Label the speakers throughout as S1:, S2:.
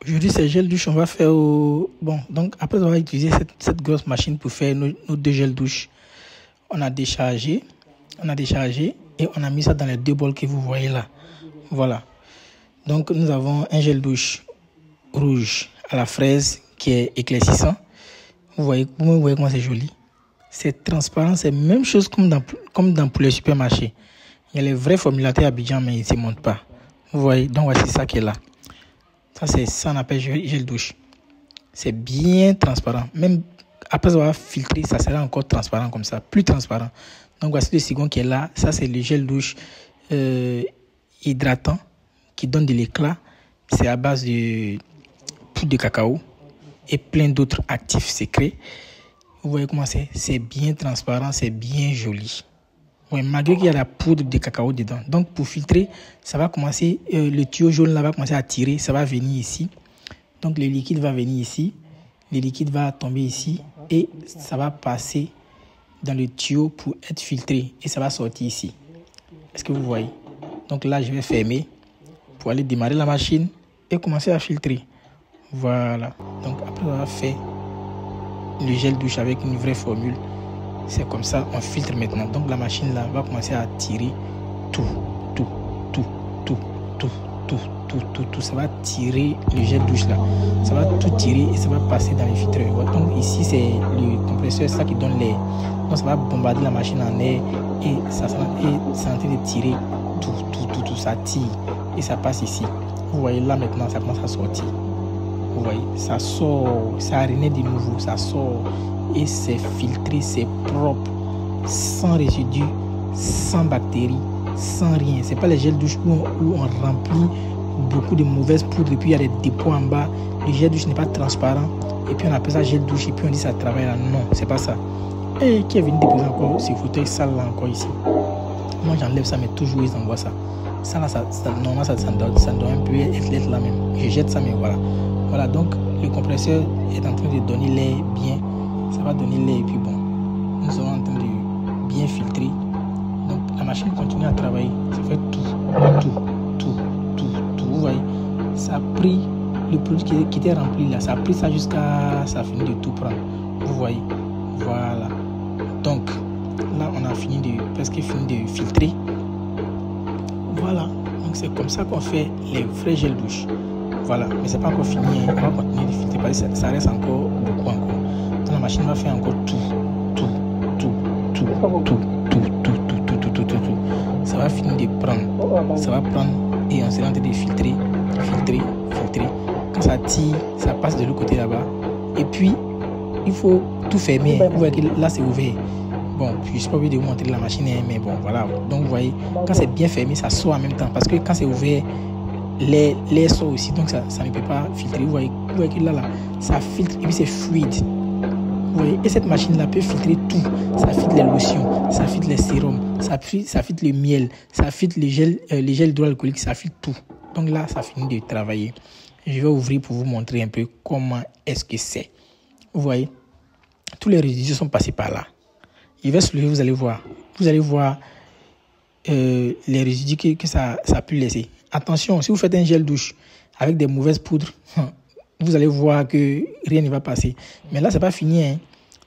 S1: Aujourd'hui, c'est gel douche. On va faire Bon, donc après avoir utilisé cette grosse machine pour faire nos deux gels douche, on a déchargé et on a mis ça dans les deux bols que vous voyez là. Voilà. Donc, nous avons un gel douche rouge à la fraise qui est éclaircissant. Vous voyez comment c'est joli. C'est transparent, c'est la même chose comme dans pour les supermarchés. Il y a les vrais formulateurs Abidjan, mais ils ne se montrent pas. Vous voyez, donc voici ça qui est là. Ça on appelle gel douche. C'est bien transparent. Même après avoir filtré, ça sera encore transparent comme ça, plus transparent. Donc voici le second qui est là. Ça c'est le gel douche hydratant qui donne de l'éclat. C'est à base de poudre de cacao et plein d'autres actifs secrets. Vous voyez comment c'est bien transparent, c'est bien joli. Ouais, malgré qu'il y a la poudre de cacao dedans. Donc pour filtrer, ça va commencer, le tuyau jaune là va commencer à tirer, ça va venir ici. Donc le liquide va venir ici, le liquide va tomber ici et ça va passer dans le tuyau pour être filtré et ça va sortir ici. Est-ce que vous voyez? Donc là, je vais fermer pour aller démarrer la machine et commencer à filtrer. Voilà. Donc après avoir fait le gel douche avec une vraie formule, c'est comme ça, on filtre maintenant. Donc la machine là va commencer à tirer tout. Ça va tirer le gel douche là. Ça va tout tirer et ça va passer dans les filtreurs. Donc ici c'est le compresseur, ça qui donne l'air. Donc ça va bombarder la machine en air et c'est en train de tirer tout. Ça tire et ça passe ici. Vous voyez là maintenant, ça commence à sortir. Vous voyez, ça sort, ça renaît de nouveau, ça sort. Et c'est filtré, c'est propre, sans résidus, sans bactéries, sans rien. C'est pas les gels douche où on remplit beaucoup de mauvaises poudres et puis il y a des dépôts en bas. Le gel douche n'est pas transparent et puis on appelle ça gel douche et puis on dit ça travaille là. Non, c'est pas ça. Et qui est venu déposer encore ces fauteuils sales là encore ici? Moi j'enlève ça mais toujours ils envoient ça. Ça là, normalement ça doit un peu être là même. Je jette ça mais voilà. Voilà, donc le compresseur est en train de donner l'air bien. Ça va donner l'air et puis bon, nous sommes en train de bien filtrer. Donc la machine continue à travailler. Ça fait tout. Vous voyez, ça a pris le produit qui était rempli là. Ça a pris ça jusqu'à ça a fini de tout prendre. Vous voyez, voilà. Donc là on a presque fini de filtrer. Voilà. Donc c'est comme ça qu'on fait les vrais gels douche. Voilà, mais c'est pas encore fini. On va continuer de filtrer parce que ça reste encore beaucoup encore. La machine va faire encore tout. Ça va finir de prendre. Ça va prendre et on sera en train de filtrer. Quand ça tire, ça passe de l'autre côté là-bas. Et puis, il faut tout fermer. Vous voyez que là, c'est ouvert. Bon, je ne suis pas obligé de vous montrer la machine, mais bon, voilà. Donc, vous voyez, quand c'est bien fermé, ça sort en même temps. Parce que quand c'est ouvert, l'air sort aussi. Donc, ça ne peut pas filtrer. Vous voyez que là, ça filtre et puis c'est fluide. Oui, et cette machine-là peut filtrer tout. Ça filtre les lotions, ça filtre les sérums, ça filtre le miel, ça filtre les gels hydroalcooliques, ça filtre tout. Donc là, ça finit de travailler. Je vais ouvrir pour vous montrer un peu comment est-ce que c'est. Vous voyez, tous les résidus sont passés par là. Il va soulever, vous allez voir. Vous allez voir les résidus que ça a pu laisser. Attention, si vous faites un gel douche avec des mauvaises poudres, vous allez voir que rien ne va passer. Mais là, c'est pas fini.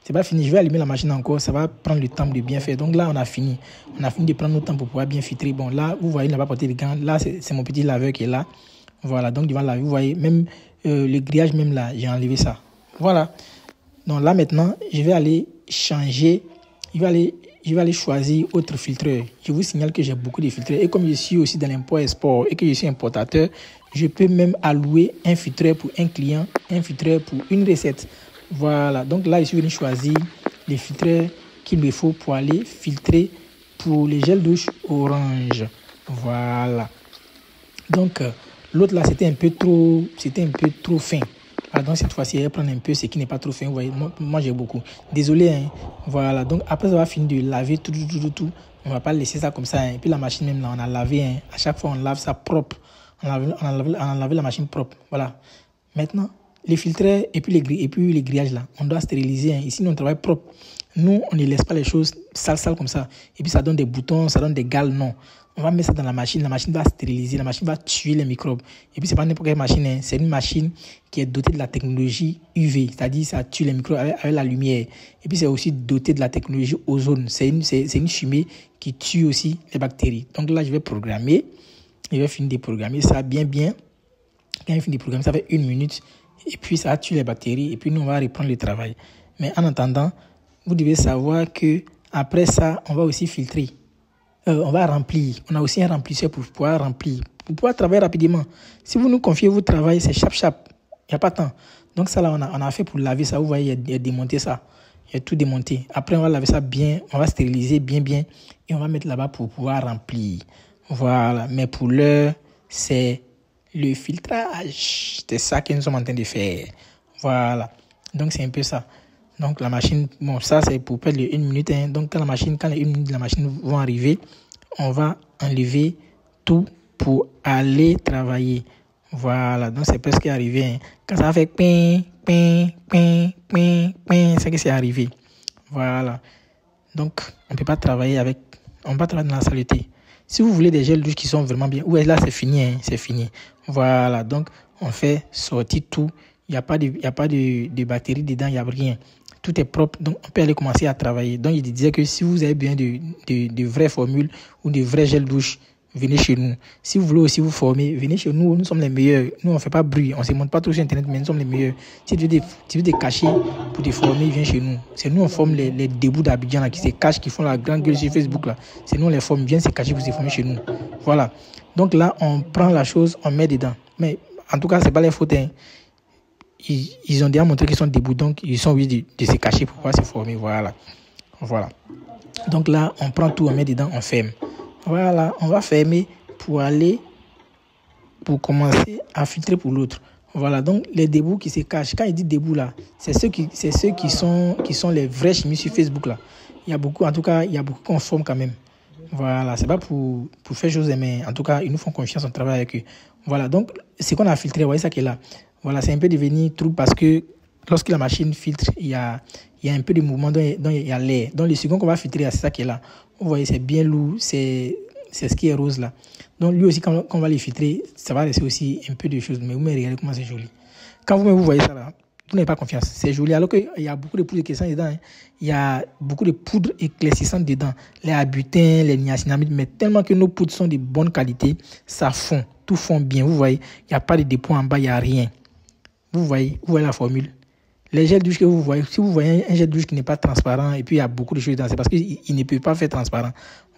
S1: C'est pas fini. Je vais allumer la machine encore. Ça va prendre le temps de bien faire. Donc là, on a fini. On a fini de prendre notre temps pour pouvoir bien filtrer. Bon, là, vous voyez, il n'a pas porté de gants. Là, c'est mon petit laveur qui est là. Voilà. Donc, devant laver, vous voyez, même le grillage, même là, j'ai enlevé ça. Voilà. Donc là, maintenant, je vais aller changer. Je vais aller choisir autre filtreur. Je vous signale que j'ai beaucoup de filtreurs. Et comme je suis aussi dans l'import-export et que je suis importateur, je peux même allouer un filtreur pour un client, un filtreur pour une recette. Voilà. Donc là, je suis venu choisir les filtreurs qu'il me faut pour aller filtrer pour les gels douche orange. Voilà. Donc, l'autre là, c'était un peu trop fin. Donc cette fois-ci, elle va prendre un peu ce qui n'est pas trop fin. Vous voyez, moi j'ai beaucoup. Désolé. Voilà. Donc après avoir fini de laver tout, on ne va pas laisser ça comme ça. Et puis la machine même là, on a lavé. À chaque fois, on lave ça propre. On a lavé la machine propre. Voilà. Maintenant, les filtres et puis les grillages là, on doit stériliser. Ici, nous, on travaille propre. Nous, on ne laisse pas les choses sales comme ça. Et puis ça donne des boutons, ça donne des gales. Non. on va mettre ça dans la machine va stériliser, la machine va tuer les microbes. Et puis, c'est pas n'importe quelle machine, hein. C'est une machine qui est dotée de la technologie UV, c'est-à-dire ça tue les microbes avec la lumière. Et puis, c'est aussi doté de la technologie ozone. C'est une fumée qui tue aussi les bactéries. Donc là, je vais finir de programmer ça bien. Quand je finis de programmer, ça fait 1 minute. Et puis, ça tue les bactéries. Et puis, nous, on va reprendre le travail. Mais en attendant, vous devez savoir que après ça, on va aussi filtrer. On va remplir. On a aussi un remplisseur pour pouvoir remplir, pour pouvoir travailler rapidement. Si vous nous confiez votre travail, c'est chap. Il n'y a pas de temps. Donc ça, là, on a fait pour laver ça. Vous voyez, il y a démonté ça. Il y a tout démonté. Après, on va laver ça bien. On va stériliser bien. Et on va mettre là-bas pour pouvoir remplir. Voilà. Mais pour l'heure, c'est le filtrage. C'est ça que nous sommes en train de faire. Voilà. Donc, c'est un peu ça. Donc, la machine, bon, ça, c'est pour perdre les 1 minute. Hein. Donc, quand les 1 minute de la machine vont arriver, on va enlever tout pour aller travailler. Voilà. Donc, c'est presque arrivé. Hein. Quand ça va faire ping, c'est que c'est arrivé. Voilà. Donc, on ne peut pas travailler dans la saleté. Si vous voulez des gels douche qui sont vraiment bien, ouais, là, c'est fini. Hein. C'est fini. Voilà. Donc, on fait sortir tout. Il n'y a pas de batterie dedans, il n'y a rien. Tout est propre, donc on peut aller commencer à travailler. Donc, il disait que si vous avez besoin de vraies formules ou de vrais gels douche, venez chez nous. Si vous voulez aussi vous former, venez chez nous. Nous sommes les meilleurs. Nous, on ne fait pas bruit. On ne se montre pas trop sur Internet, mais nous sommes les meilleurs. Si tu veux te cacher pour te former, viens chez nous. C'est nous, on forme les débouts d'Abidjan là, qui se cachent, qui font la grande gueule sur Facebook. Là. C'est nous, on les forme. Viens se cacher pour se former chez nous. Voilà. Donc là, on prend la chose, on met dedans. Mais en tout cas, ce n'est pas les fautes. Hein. Ils ont déjà montré qu'ils sont debout, donc ils sont obligés de se cacher pour pouvoir se former. Voilà. Donc là, on prend tout, on met dedans, on ferme. Voilà, on va fermer pour commencer à filtrer pour l'autre. Voilà, donc les débouts qui se cachent. Quand il dit débouts là, c'est ceux qui sont les vrais chimistes sur Facebook là. Il y a beaucoup qu'on forme quand même. Voilà, c'est pas pour faire chose, mais en tout cas, ils nous font confiance, on travaille avec eux. Voilà, donc c'est qu'on a filtré, vous voyez ça qui est là. Voilà, c'est un peu devenu trou parce que lorsque la machine filtre, il y a un peu de mouvement dans il y a l'air. Donc, le second qu'on va filtrer, c'est ça qui est là. Vous voyez, c'est bien lourd, c'est ce qui est rose là. Donc, lui aussi, quand on va les filtrer, ça va laisser aussi un peu de choses. Mais vous me regardez comment c'est joli. Quand vous voyez ça là, vous n'avez pas confiance. C'est joli. Alors qu'il y a beaucoup de poudre éclaircissante dedans. Hein. Il y a beaucoup de poudre éclaircissante dedans. Les abutins, les niacinamides. Mais tellement que nos poudres sont de bonne qualité, ça fond. Tout fond bien. Vous voyez, il n'y a pas de dépôt en bas, il n'y a rien. Vous voyez la formule. Les gels douche que vous voyez, si vous voyez un gel douche qui n'est pas transparent et puis il y a beaucoup de choses dedans, c'est parce qu'il ne peut pas faire transparent.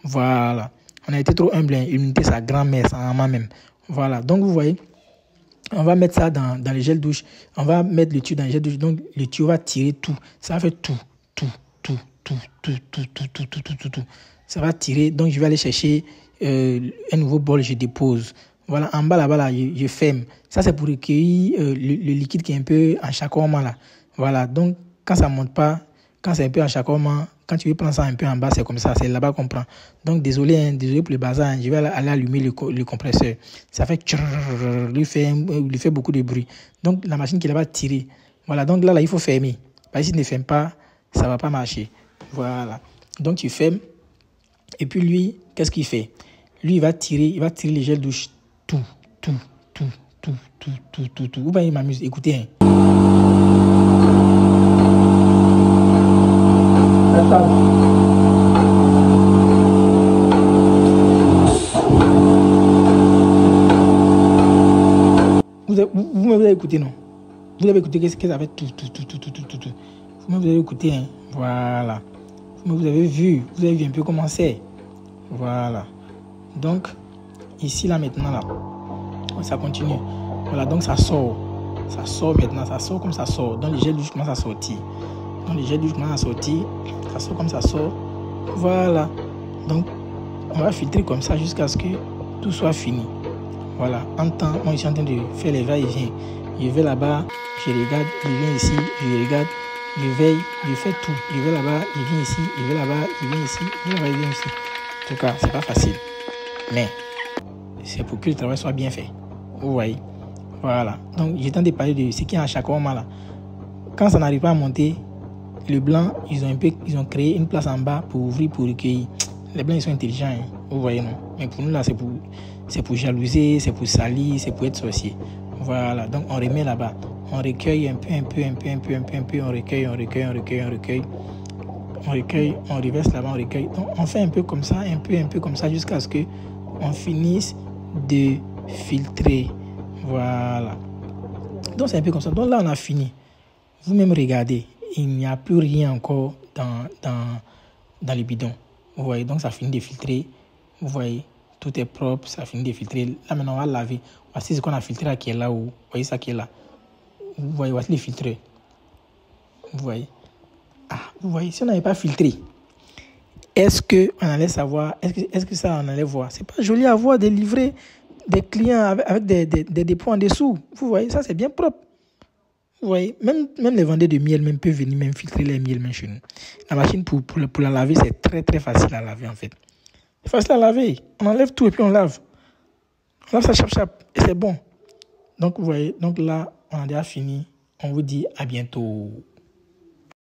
S1: Voilà. On a été trop humble, hein. Imiter sa grand-mère, sa maman même. Voilà. Donc vous voyez, on va mettre ça dans le gel douche. On va mettre le tuyau dans le gel douche. Donc le tuyau va tirer tout. Ça va faire tout. Ça va tirer. Donc je vais aller chercher un nouveau bol, je dépose. Voilà, en bas là-bas, je ferme. Ça, c'est pour recueillir le liquide qui est un peu en chacouement là. Voilà, donc quand ça ne monte pas, quand c'est un peu en chacouement, quand tu veux prendre ça un peu en bas, c'est comme ça, c'est là-bas qu'on prend. Donc désolé pour le bazar, hein, je vais aller allumer le compresseur. Ça fait lui fait beaucoup de bruit. Donc la machine qui est là-bas tirer. Voilà, donc là, il faut fermer. Parce que si tu ne fermes pas, ça ne va pas marcher. Voilà. Donc tu fermes. Et puis lui, qu'est-ce qu'il fait? Lui, il va tirer les gels douche. Tout. Ou bien il m'amuse. Écoutez. Hein. Vous m'avez écouté, non? Vous avez écouté qu'est-ce qu'elle avait tout. Vous m'avez écouté, hein? Voilà. Vous avez vu un peu comment c'est. Voilà. Donc, ici, là, maintenant, là, ça continue. Voilà, donc ça sort. Ça sort maintenant, ça sort comme ça sort. Donc, le gel douche commence à sortir. Ça sort comme ça sort. Voilà. Donc, on va filtrer comme ça jusqu'à ce que tout soit fini. Voilà. En temps, moi, je suis en train de faire les va-et-vient. Je vais là-bas, je regarde, je viens ici, je regarde, je veille, je fais tout. Je vais là-bas, je viens ici, je vais là-bas, je viens ici, je viens ici. En tout cas, c'est pas facile. Mais c'est pour que le travail soit bien fait. Vous voyez. Voilà. Donc, j'ai tenté de parler de ce qui est en chaque moment là. Quand ça n'arrive pas à monter, le blanc, ils ont créé une place en bas pour ouvrir, pour recueillir. Les blancs, ils sont intelligents. Hein. Vous voyez, non? Mais pour nous, là, c'est pour jalouser, c'est pour salir, c'est pour être sorcier. Voilà, donc on remet là-bas. On recueille un peu, on recueille, on reverse là-bas, on recueille. Donc on fait un peu comme ça, un peu comme ça, jusqu'à ce qu'on finisse de filtrer. Voilà. Donc c'est un peu comme ça. Donc là, on a fini. Vous-même regardez, il n'y a plus rien encore dans le bidon. Vous voyez, donc ça finit de filtrer. Vous voyez, tout est propre, ça finit de filtrer. Là, maintenant, on va laver. Voici ce qu'on a filtré là, qui est là haut. Vous voyez ça qui est là. Vous voyez, voici les filtres. Vous voyez. Ah, vous voyez, si on n'avait pas filtré, est-ce qu'on allait savoir, est-ce que ça, on allait voir? C'est pas joli à voir des livrets des clients avec des dépôts en dessous. Vous voyez, ça, c'est bien propre. Vous voyez, même les vendeurs de miel même peuvent venir même filtrer les miels même chez nous. La machine pour la laver, c'est très très facile à laver en fait. C'est facile à laver. On enlève tout et puis on lave. On lave ça chap et c'est bon. Donc vous voyez, donc là, on a déjà fini. On vous dit à bientôt.